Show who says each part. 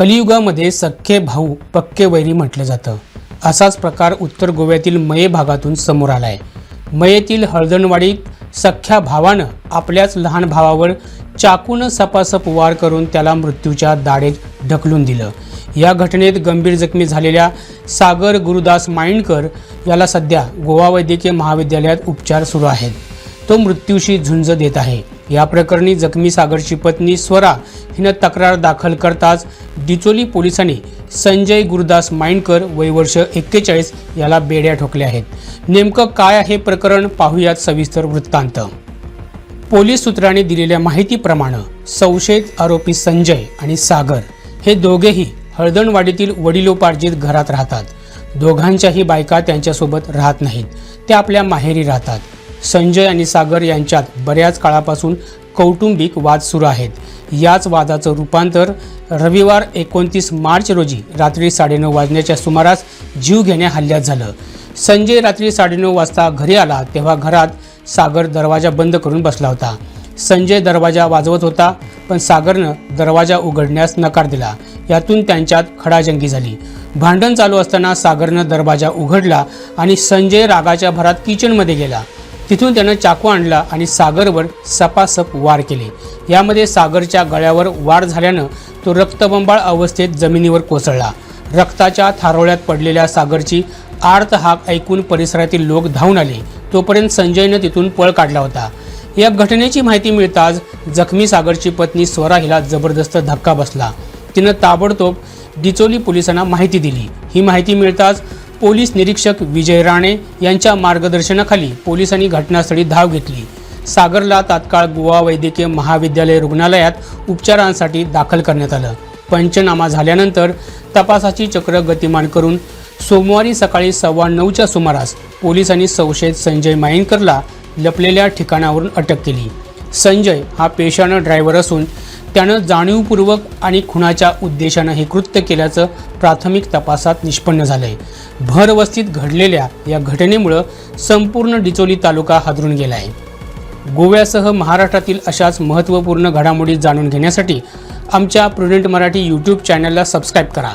Speaker 1: कलियुगामध्ये सख्खे भाऊ पक्के वैरी म्हटलं जातं। असाच प्रकार उत्तर गोव्यातील मये भागातून समोर आलाय। मयेतील हळदणवाडीत सख्ख्या भावानं आपल्याच लहान भावावर चाकून सपासप वार करून त्याला मृत्यूच्या दाढेत ढकलून दिलं। या घटनेत गंभीर जखमी झालेल्या सागर गुरुदास माइंडकर याला सध्या गोवा वैद्यकीय महाविद्यालयात उपचार सुरू आहेत। तो मृत्यूशी झुंज देत आहे। या प्रकरणी जखमी सागरची पत्नी स्वरा हिनं तक्रार दाखल करताच डिचोली पोलिसांनी संजय गुरुदास माइंडकर वय वर्ष 41 याला बेड्या ठोकल्या आहेत। नेमकं काय आहे प्रकरण पाहूयात सविस्तर वृत्तांत। पोलीस सूत्रांनी दिलेल्या माहितीप्रमाणे संशयित आरोपी संजय आणि सागर हे दोघेही हळदणवाडीतील वडिलोपार्जित घरात राहतात। दोघांच्याही बायका त्यांच्यासोबत राहत नाहीत, ते आपल्या माहेरी राहतात। संजय आणि सागर यांच्यात बऱ्याच काळापासून कौटुंबिक वाद सुरू आहेत। याच वादाचं रूपांतर रविवार 29 मार्च रोजी रात्री 9:30 वाजण्याच्या सुमारास जीवघेण्या हल्ल्यात झालं। संजय रात्री 9:30 वाजता घरी आला तेव्हा घरात सागर दरवाजा बंद करून बसला होता। संजय दरवाजा वाजवत होता, पण सागरनं दरवाजा उघडण्यास नकार दिला। यातून त्यांच्यात खडाजंगी झाली। भांडण चालू असताना सागरनं दरवाजा उघडला आणि संजय रागाच्या भरात किचनमध्ये गेला। तिथून त्यानं चाकू आणला आणि सागरवर सपासप वार केले। यामध्ये सागरच्या गळ्यावर वार झाल्यानं तो रक्तबंबाळ अवस्थेत जमिनीवर कोसळला। रक्ताच्या थारोळ्यात पडलेल्या सागरची आर्त हाक ऐकून परिसरातील लोक धावून आले। तोपर्यंत संजयनं तिथून पळ काढला होता। या घटनेची माहिती मिळताच जखमी सागरची पत्नी स्वरा हिला जबरदस्त धक्का बसला। तिनं ताबडतोब डिचोली पोलिसांना माहिती दिली। ही माहिती मिळताच पोलीस निरीक्षक विजय राणे यांच्या मार्गदर्शनाखाली पोलिसांनी घटनास्थळी धाव घेतली। सागरला तात्काळ गोवा वैद्यकीय महाविद्यालय रुग्णालयात उपचारांसाठी दाखल करण्यात आलं। पंचनामा झाल्यानंतर तपासाची चक्र गतिमान करून सोमवारी सकाळी 9:15च्या सुमारास पोलिसांनी संशयित संजय माइंडकरला लपलेल्या ठिकाणावरून अटक केली। संजय हा पेशानं ड्रायव्हर असून त्यानं जाणीवपूर्वक आणि खुनाच्या उद्देशानं हे कृत्य केल्याचं प्राथमिक तपासात निष्पन्न झालंय। भरवस्तीत घडलेल्या या घटनेमुळे संपूर्ण डिचोली तालुका हादरून गेलाय। गोव्यासह महाराष्ट्रातील अशाच महत्त्वपूर्ण घडामोडी जाणून घेण्यासाठी आमच्या प्रुडंट मराठी YouTube चॅनलला सबस्क्राईब करा।